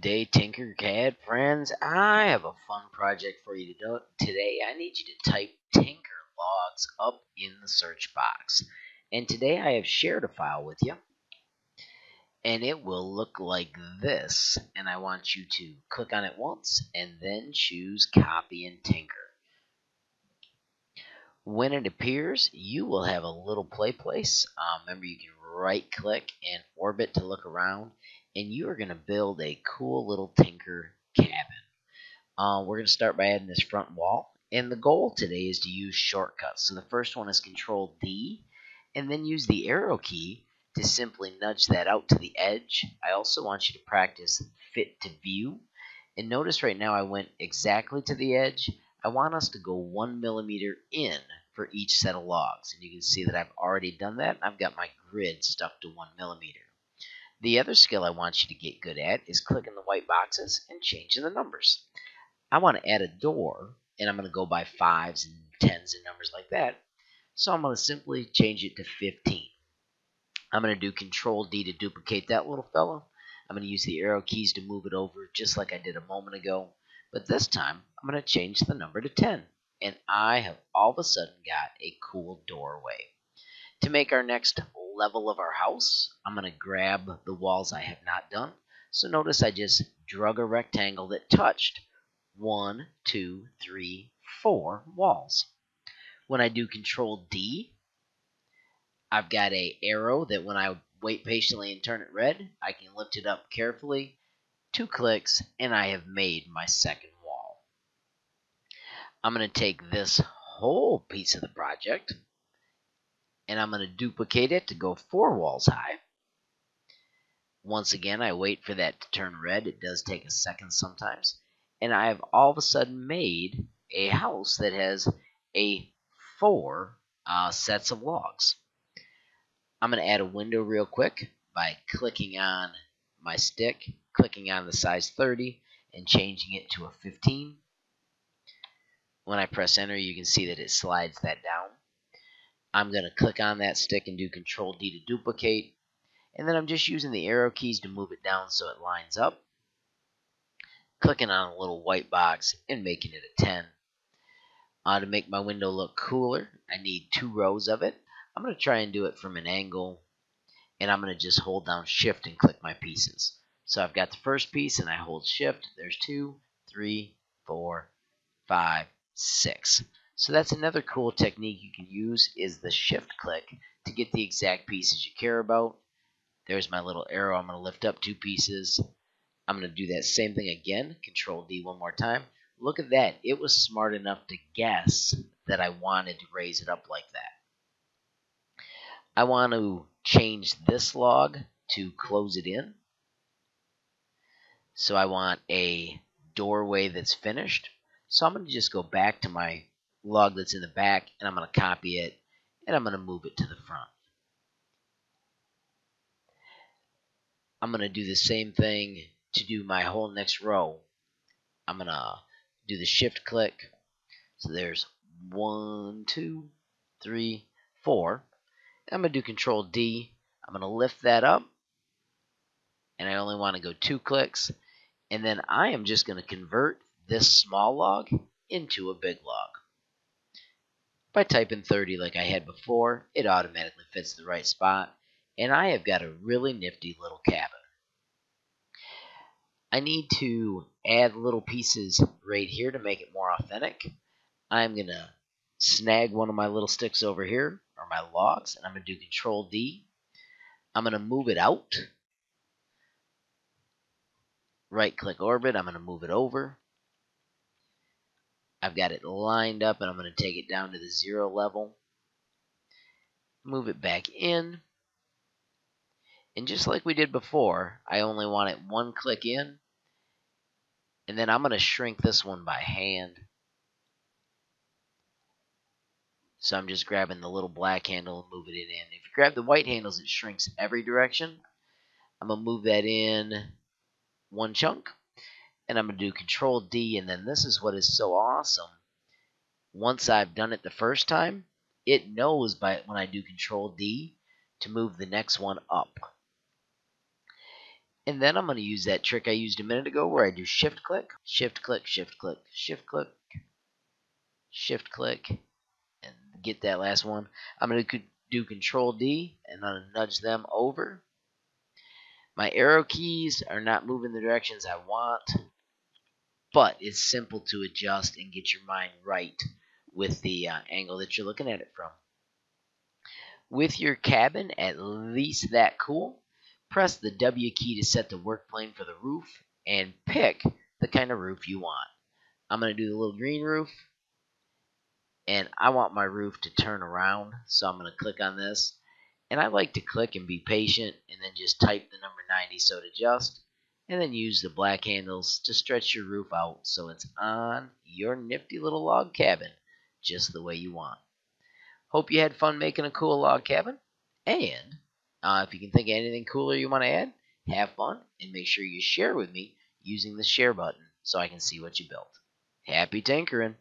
Good day, TinkerCAD friends. I have a fun project for you to do today. I need you to type TinkerLOGs up in the search box. And today I have shared a file with you, and it will look like this. And I want you to click on it once and then choose Copy and Tinker. When it appears, you will have a little play place. Remember, you can right click and orbit to look around, and you are going to build a cool little Tinker cabin. We're going to start by adding this front wall, and the goal today is to use shortcuts. So the first one is Control D, and then use the arrow key to simply nudge that out to the edge. I also want you to practice fit to view, and notice right now I went exactly to the edge. I want us to go 1 millimeter in for each set of logs, and you can see that I've already done that. I've got my grid stuck to 1 millimeter. The other skill I want you to get good at is clicking the white boxes and changing the numbers. I want to add a door, and I'm going to go by 5s and 10s and numbers like that. So I'm going to simply change it to 15. I'm going to do Control D to duplicate that little fellow. I'm going to use the arrow keys to move it over just like I did a moment ago. But this time, I'm going to change the number to 10. And I have all of a sudden got a cool doorway. To make our next level of our house, I'm going to grab the walls I have not done. So notice I just drug a rectangle that touched 1, 2, 3, 4 walls. When I do Control D, I've got an arrow that when I wait patiently and turn it red, I can lift it up carefully. 2 clicks, and I have made my second wall. I'm going to take this whole piece of the project, and I'm going to duplicate it to go 4 walls high. Once again, I wait for that to turn red. It does take a second sometimes. And I have all of a sudden made a house that has 4 sets of logs. I'm going to add a window real quick by clicking on my stick, clicking on the size 30, and changing it to a 15. When I press enter, you can see that it slides that down. I'm going to click on that stick and do Control D to duplicate, and then I'm just using the arrow keys to move it down so it lines up. Clicking on a little white box and making it a 10. To make my window look cooler, I need 2 rows of it. I'm going to try and do it from an angle, and I'm going to just hold down Shift and click my pieces. So I've got the first piece, and I hold Shift. There's 2, 3, 4, 5, 6. So that's another cool technique you can use is the Shift click to get the exact pieces you care about. There's my little arrow. I'm going to lift up 2 pieces. I'm going to do that same thing again. Control D one more time. Look at that. It was smart enough to guess that I wanted to raise it up like that. I want to change this log to close it in. So I want a doorway that's finished. So I'm going to just go back to my log that's in the back, and I'm going to copy it, and I'm going to move it to the front. I'm going to do the same thing to do my whole next row. I'm going to do the Shift click. So there's 1, 2, 3, 4. I'm going to do Control D. I'm going to lift that up, and I only want to go 2 clicks. And then I am just going to convert this small log into a big log. By typing 30 like I had before, it automatically fits the right spot, and I have got a really nifty little cabin. I need to add little pieces right here to make it more authentic. I'm going to snag one of my little sticks over here, or my logs, and I'm going to do Control D. I'm going to move it out. Right-click orbit. I'm going to move it over. I've got it lined up, and I'm going to take it down to the 0 level. Move it back in. And just like we did before, I only want it 1 click in. And then I'm going to shrink this one by hand. So I'm just grabbing the little black handle and moving it in. If you grab the white handles, it shrinks every direction. I'm going to move that in 1 chunk. And I'm going to do Control D. And then this is what is so awesome. Once I've done it the first time, it knows when I do Control D to move the next one up. And then I'm going to use that trick I used a minute ago where I do shift click, shift click, shift click, shift click, shift click, and get that last one. I'm going to do Control D and I'm going to nudge them over. My arrow keys are not moving the directions I want, but it's simple to adjust and get your mind right with the angle that you're looking at it from. With your cabin at least that cool, press the W key to set the work plane for the roof and pick the kind of roof you want. I'm going to do the little green roof, and I want my roof to turn around, so I'm going to click on this. And I like to click and be patient and then just type the number 90 so to adjust, and then use the black handles to stretch your roof out so it's on your nifty little log cabin just the way you want. Hope you had fun making a cool log cabin, and if you can think of anything cooler you want to add, have fun and make sure you share with me using the share button so I can see what you built. Happy tinkering!